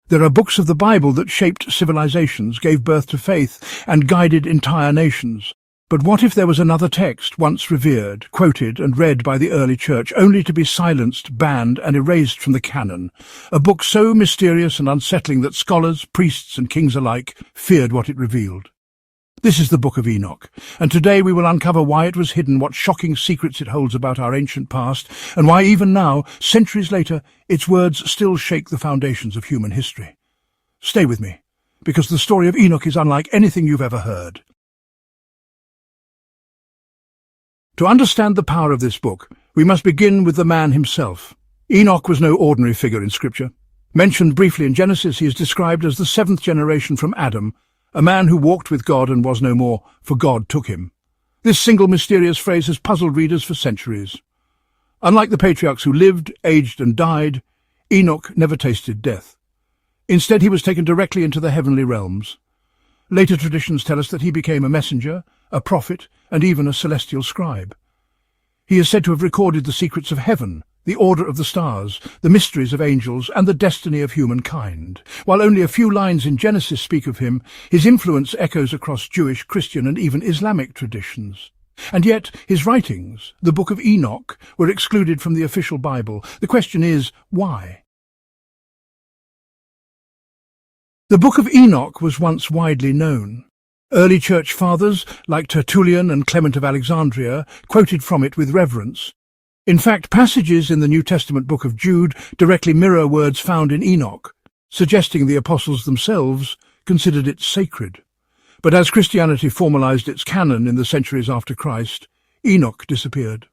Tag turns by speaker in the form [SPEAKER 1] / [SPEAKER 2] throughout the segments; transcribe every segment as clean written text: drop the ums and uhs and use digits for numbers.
[SPEAKER 1] There are books of the Bible that shaped civilizations, gave birth to faith, and guided entire nations. But what if there was another text, once revered, quoted and read by the early church, only to be silenced, banned, and erased from the canon? A book so mysterious and unsettling that scholars, priests, and kings alike feared what it revealed. This is the Book of Enoch, and today we will uncover why it was hidden, what shocking secrets it holds about our ancient past, and why even now, centuries later, its words still shake the foundations of human history. Stay with me, because the story of Enoch is unlike anything you've ever heard. To understand the power of this book, we must begin with the man himself. Enoch was no ordinary figure in Scripture. Mentioned briefly in Genesis, he is described as the seventh generation from Adam, a man who walked with God and was no more, for God took him. This single mysterious phrase has puzzled readers for centuries. Unlike the patriarchs who lived, aged and died, Enoch never tasted death. Instead, he was taken directly into the heavenly realms. Later traditions tell us that he became a messenger, a prophet, and even a celestial scribe. He is said to have recorded the secrets of heaven, the order of the stars, the mysteries of angels, and the destiny of humankind. While only a few lines in Genesis speak of him, his influence echoes across Jewish, Christian, and even Islamic traditions. And yet, his writings, the Book of Enoch, were excluded from the official Bible. The question is, why? The Book of Enoch was once widely known. Early church fathers, like Tertullian and Clement of Alexandria, quoted from it with reverence. In fact, passages in the New Testament book of Jude directly mirror words found in Enoch, suggesting the apostles themselves considered it sacred. But as Christianity formalized its canon in the centuries after Christ, Enoch disappeared.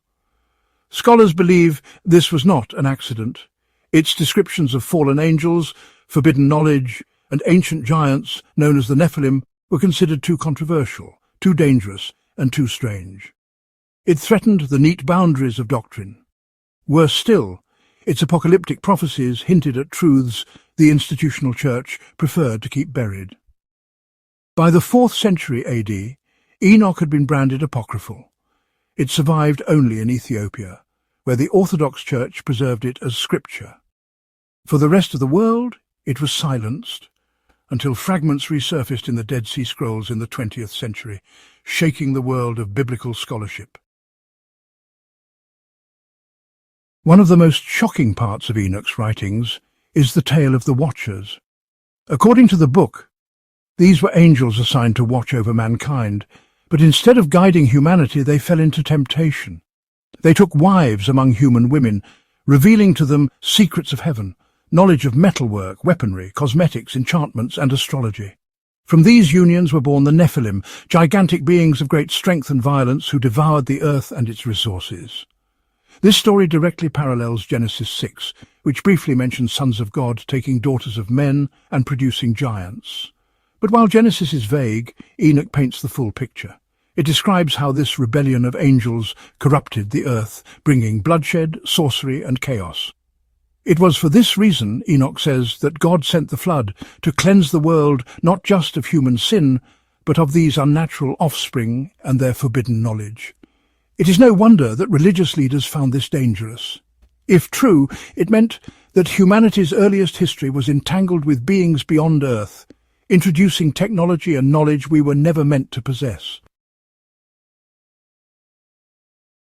[SPEAKER 1] Scholars believe this was not an accident. Its descriptions of fallen angels, forbidden knowledge, and ancient giants known as the Nephilim were considered too controversial, too dangerous, and too strange. It threatened the neat boundaries of doctrine. Worse still, its apocalyptic prophecies hinted at truths the institutional church preferred to keep buried. By the 4th century AD, Enoch had been branded apocryphal. It survived only in Ethiopia, where the Orthodox Church preserved it as scripture. For the rest of the world, it was silenced, until fragments resurfaced in the Dead Sea Scrolls in the 20th century, shaking the world of biblical scholarship. One of the most shocking parts of Enoch's writings is the tale of the Watchers. According to the book, these were angels assigned to watch over mankind, but instead of guiding humanity, they fell into temptation. They took wives among human women, revealing to them secrets of heaven, knowledge of metalwork, weaponry, cosmetics, enchantments, and astrology. From these unions were born the Nephilim, gigantic beings of great strength and violence who devoured the earth and its resources. This story directly parallels Genesis 6, which briefly mentions sons of God taking daughters of men and producing giants. But while Genesis is vague, Enoch paints the full picture. It describes how this rebellion of angels corrupted the earth, bringing bloodshed, sorcery, and chaos. It was for this reason, Enoch says, that God sent the flood to cleanse the world not just of human sin, but of these unnatural offspring and their forbidden knowledge. It is no wonder that religious leaders found this dangerous. If true, it meant that humanity's earliest history was entangled with beings beyond Earth, introducing technology and knowledge we were never meant to possess.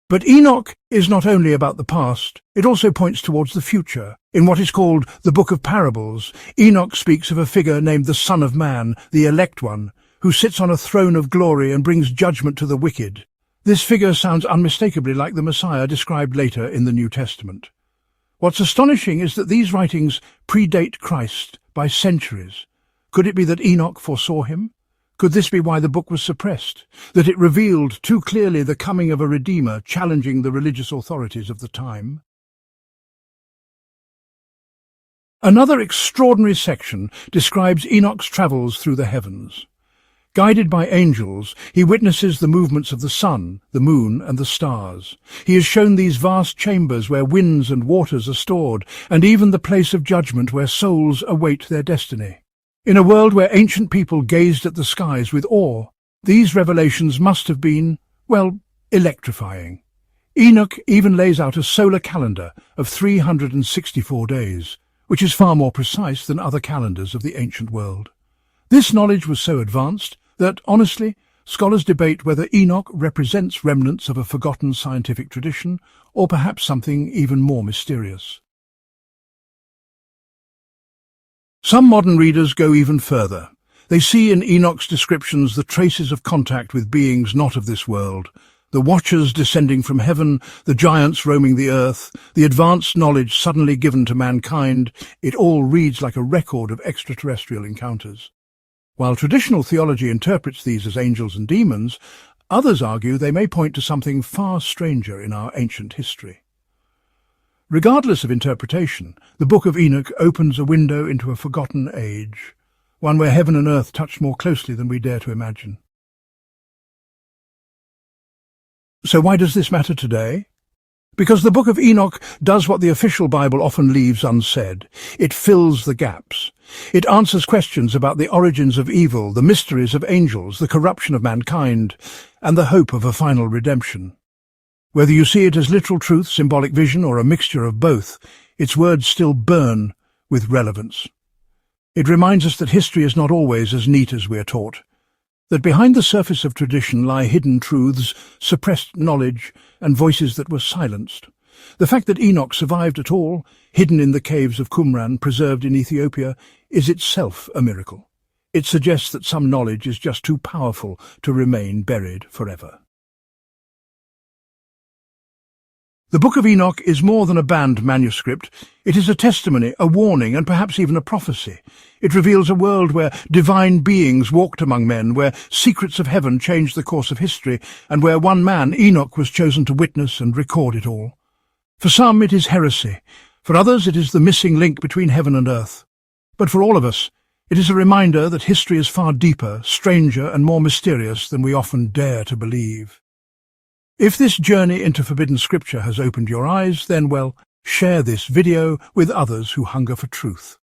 [SPEAKER 1] But Enoch is not only about the past, it also points towards the future. In what is called the Book of Parables, Enoch speaks of a figure named the Son of Man, the Elect One, who sits on a throne of glory and brings judgment to the wicked. This figure sounds unmistakably like the Messiah described later in the New Testament. What's astonishing is that these writings predate Christ by centuries. Could it be that Enoch foresaw him? Could this be why the book was suppressed? That it revealed too clearly the coming of a Redeemer challenging the religious authorities of the time? Another extraordinary section describes Enoch's travels through the heavens. Guided by angels, he witnesses the movements of the sun, the moon, and the stars. He is shown these vast chambers where winds and waters are stored, and even the place of judgment where souls await their destiny. In a world where ancient people gazed at the skies with awe, these revelations must have been, well, electrifying. Enoch even lays out a solar calendar of 364 days, which is far more precise than other calendars of the ancient world. This knowledge was so advanced that, honestly, scholars debate whether Enoch represents remnants of a forgotten scientific tradition or perhaps something even more mysterious. Some modern readers go even further. They see in Enoch's descriptions the traces of contact with beings not of this world, the watchers descending from heaven, the giants roaming the earth, the advanced knowledge suddenly given to mankind. It all reads like a record of extraterrestrial encounters. While traditional theology interprets these as angels and demons, others argue they may point to something far stranger in our ancient history. Regardless of interpretation, the Book of Enoch opens a window into a forgotten age, one where heaven and earth touch more closely than we dare to imagine. So why does this matter today? Because the Book of Enoch does what the official Bible often leaves unsaid. It fills the gaps. It answers questions about the origins of evil, the mysteries of angels, the corruption of mankind, and the hope of a final redemption. Whether you see it as literal truth, symbolic vision, or a mixture of both, its words still burn with relevance. It reminds us that history is not always as neat as we are taught, that behind the surface of tradition lie hidden truths, suppressed knowledge, and voices that were silenced. The fact that Enoch survived at all, hidden in the caves of Qumran, preserved in Ethiopia, is itself a miracle. It suggests that some knowledge is just too powerful to remain buried forever. The Book of Enoch is more than a banned manuscript. It is a testimony, a warning, and perhaps even a prophecy. It reveals a world where divine beings walked among men, where secrets of heaven changed the course of history, and where one man, Enoch, was chosen to witness and record it all. For some it is heresy. For others it is the missing link between heaven and earth. But for all of us, it is a reminder that history is far deeper, stranger, and more mysterious than we often dare to believe. If this journey into forbidden scripture has opened your eyes, then, well, share this video with others who hunger for truth.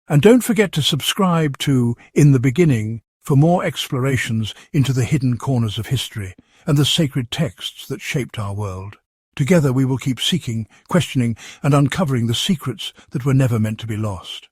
[SPEAKER 1] And don't forget to subscribe to In the Beginning for more explorations into the hidden corners of history and the sacred texts that shaped our world. Together we will keep seeking, questioning, and uncovering the secrets that were never meant to be lost.